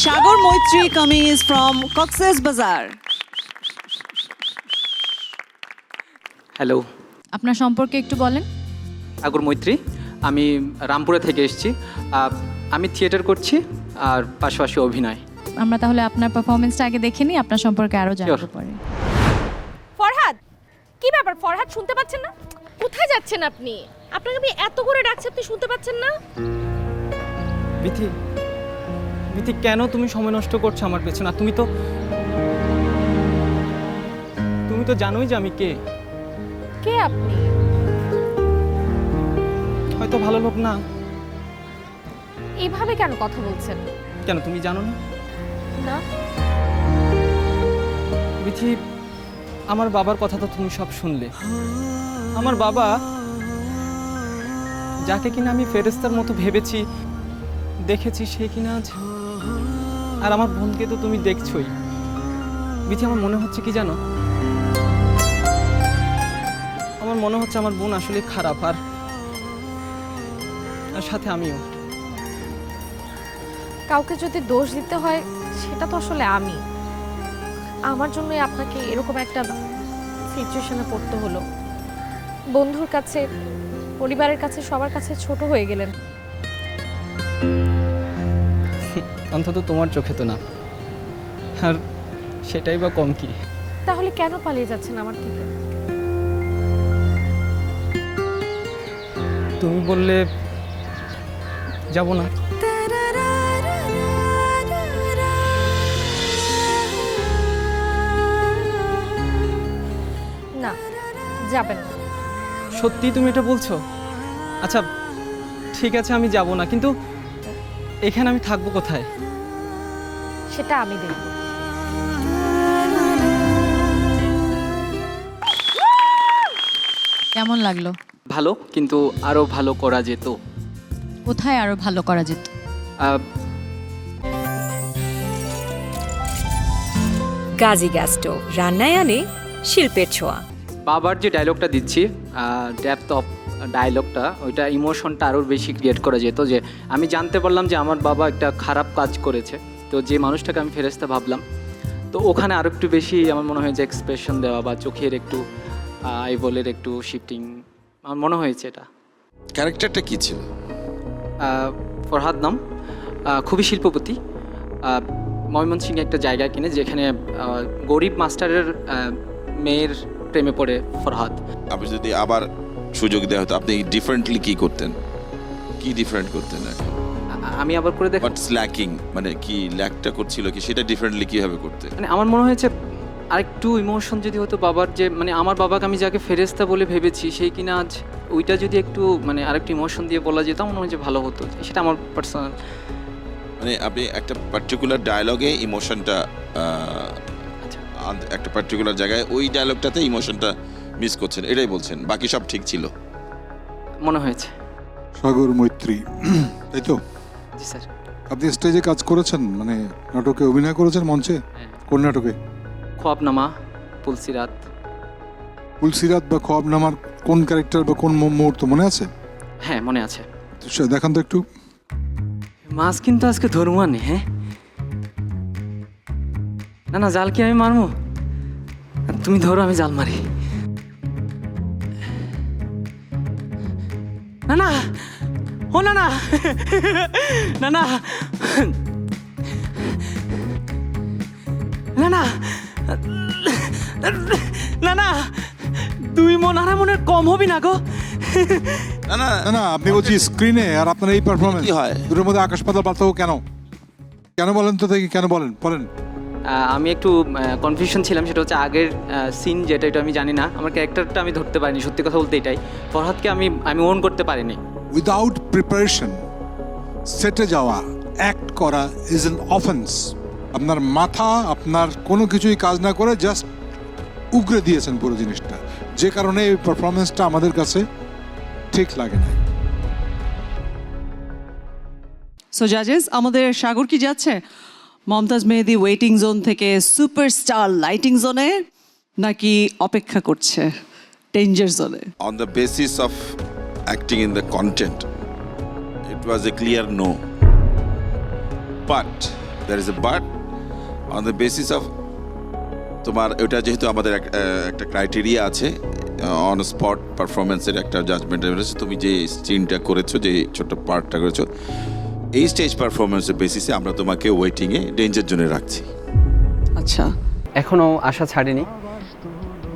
Sagar Moitri Kameez from Cox's Bazar. Hello, আপনার সম্পর্কে একটু বলেন। সাগর মৈত্রী, আমি রামপুরা থেকে এসেছি। আমি থিয়েটার করছি আর পাশাপাশি অভিনয়। আমরা তাহলে আপনার পারফরমেন্সটা আগে দেখে নিই, আপনার সম্পর্কে আরও জানতে Sure. পারি। ফরহাদ, কি ব্যাপার ফরহাদ, শুনতে পাচ্ছেন না? কোথায় যাচ্ছেন আপনি? আপনাকে আমি এত করে ডাকছি, আপনি শুনতে পাচ্ছেন না? বিথি, বিথি, কেন তুমি সময় নষ্ট করছো আমার পেছনে? আর তুমি তো জানোই যে আমি কে। কে আপনি? হয়তো ভালো লোক না। এইভাবে কেন কথা বলছেন? কেন তুমি জানো না? না। বিথি, আমার বাবার কথা তো তুমি সব শুনলে। আমার বাবা, যাকে কিনা আমি ফেরেস্তার মতো ভেবেছি, দেখেছি, সে কিনা আজ। আর আমার বোনকে তো তুমি দেখছোই। বিথি, আমার মনে হচ্ছে কি জানো, আমার মনে হচ্ছে আমার বোন আসলে খারাপ, আর সাথে আমিও। কাউকে যদি দোষ দিতে হয় সেটা তো আসলে আমি। আমার জন্যই আপনাকে এরকম একটা সিচুয়েশনে পড়তে হলো। বন্ধুর কাছে, পরিবারের কাছে, সবার কাছে ছোট হয়ে গেলেন। অন্তত তোমার চোখে তো না, আর সেটাই বা কম কি। তাহলে কেন পালিয়ে যাচ্ছেন আমার থেকে? তুমি বললে যাব না। না, যাবেন না। সত্যি তুমি এটা বলছো? আচ্ছা ঠিক আছে, আমি যাব না, কিন্তু এখানে আমি থাকবো কোথায়? সেটা আমি দেখব। কেমন লাগলো? ভালো, কিন্তু আরো ভালো করা যেত। কোথায় আরও ভালো করা যেত? গাজী গ্যাস স্টোভ রান্নায় আনে শিল্পের ছোঁয়া। বাবার যে ডায়লগটা দিচ্ছি, ডেপথ অফ ডায়লগটা, ওইটা ইমোশনটা আরও বেশি ক্রিয়েট করা যেত। যে আমি জানতে পারলাম যে আমার বাবা একটা খারাপ কাজ করেছে, তো যে মানুষটাকে আমি ফেরেশতা ভাবলাম, তো ওখানে আরও একটু বেশি আমার মনে হয় যে এক্সপ্রেশন দেওয়া বা চোখের একটু আইবলের একটু শিফটিং, আমার মনে হয়েছে এটা। ক্যারেক্টারটা কি ছিল? ফরহাদ নাম, খুবই শিল্পপতি। ময়মনসিংহে একটা জায়গা কিনে, যেখানে গরিব মাস্টারের মেয়ের প্রেমে পড়ে ফরহাদ। আপনি যদি আবার সুযোগ দেওয়া হতো, আপনি ডিফারেন্টলি কি করতেন? কি ডিফারেন্ট করতেন এখন? আমি আবার করে দেখি, হোয়াটস ল্যাকিং, মানে কি ল্যাকটা করছিল কি, সেটা ডিফারেন্টলি কিভাবে করতে? মানে আমার মনে হয়েছে আরেকটু ইমোশন যদি হতো বাবার, যে মানে আমার বাবাকে আমি যাকে ফেরেশতা বলে ভেবেছি, সেই কিনা আজ ওইটা যদি একটু মানে আরেকটু ইমোশন দিয়ে বলা যেত, মনে হয় যে ভালো হতো। সেটা আমার পার্সোনাল। মানে আপনি একটা পার্টিকুলার ডায়লগে ইমোশনটা, একটা পার্টিকুলার জায়গায় ওই ডায়লগটাতে ইমোশনটা মিস করছেন, এটাই বলছেন। বাকি সব ঠিক ছিল মনে হয়েছে। সাগর মৈত্রী, তাই তো? জি স্যার। আপনি স্টেজে কাজ করেছেন, মানে নাটকে অভিনয় করেছেন মঞ্চে? কোন নাটকে? খোয়াবনামা, পুলসিরাত। তুলসিরাত বা খোয়াবনামার কোন ক্যারেক্টার বা কোন মুহূর্ত মনে আছে? হ্যাঁ মনে আছে। দেখান তো একটু। মাছ কিন্তু আজকে ধরবো আনে। হ্যাঁ, না না, জাল কি আমি মারবো? তুমি ধরো, আমি জাল মারি। না না, ও না না, না না, না না, না না, 2 মন আড়াই মনের কম হবি না গো। না না না না, আপনি বলছি স্ক্রিনে আর আপনার এই পারফরমেন্স, কি হয়? দুটোর মধ্যে আকাশ পাতাল পার্থক্য কেন? কেন বলেন তো দেখি, কেন বলেন বলেন। আমি একটু কনফিউশন ছিলাম, সেটা হচ্ছে আগের সিন যেটা, এটা আমি জানি না, আমার ক্যারেক্টারটা আমি ধরতে পারিনি, সত্যি কথা বলতে এটাই। ফরহাদকে আমি ওন করতে পারিনি। উইদাউট প্রিপারেশন সেটে যাওয়া, অ্যাক্ট করা ইজ অ্যান অফেন্স। আপনার মাথা, আপনার কোনো কিছুই কাজ না করে জাস্ট উগরে দিয়েছেন পুরো জিনিসটা, যে কারণে এই পারফরমেন্সটা আমাদের কাছে ঠিক লাগে না। সো জাজেস, আমাদের সাগর কি যাচ্ছে মমতাজ মেহেদি ওয়েটিং জোন থেকে সুপারস্টার লাইটিং জোনে, নাকি অপেক্ষা করছে ডেঞ্জার জোনে? On the basis of acting in the content, it was a clear no. But there is a but on the basis of তোমার ওটা যেহেতু আমাদের একটা ক্রাইটেরিয়া আছে অন স্পট পারফরমেন্সের একটা জাজমেন্ট রয়েছে, তুমি যে সিনটা করেছো, যে ছোট্ট পার্টটা করেছো, এই স্টেজ পারফরমেন্সের বেসিসে আমরা তোমাকে ওয়েটিংয়ে ডেঞ্জার জোনে রাখছি। আচ্ছা, এখনও আশা ছাড়িনি,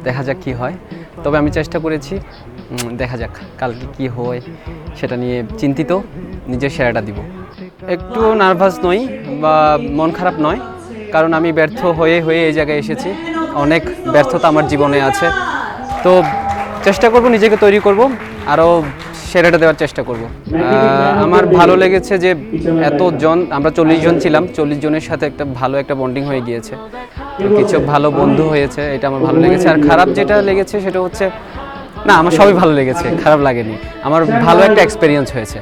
দেখা যাক কি হয়। তবে আমি চেষ্টা করেছি, দেখা যাক কালকে কি হয় সেটা নিয়ে চিন্তিত, নিজের সেরাটা দিব। একটু নার্ভাস নই বা মন খারাপ নয়, কারণ আমি ব্যর্থ হয়ে এই জায়গায় এসেছি। অনেক ব্যর্থতা আমার জীবনে আছে, তো চেষ্টা করব, নিজেকে তৈরি করব, আরও সেরাটা দেওয়ার চেষ্টা করব। আমার ভালো লেগেছে যে এতজন, আমরা 40 জন ছিলাম, 40 জনের সাথে একটা ভালো একটা বন্ডিং হয়ে গিয়েছে, তো কিছু ভালো বন্ধু হয়েছে, এটা আমার ভালো লেগেছে। আর খারাপ যেটা লেগেছে সেটা হচ্ছে, না আমার সবই ভালো লেগেছে, খারাপ লাগেনি, আমার ভালো একটা এক্সপেরিয়েন্স হয়েছে।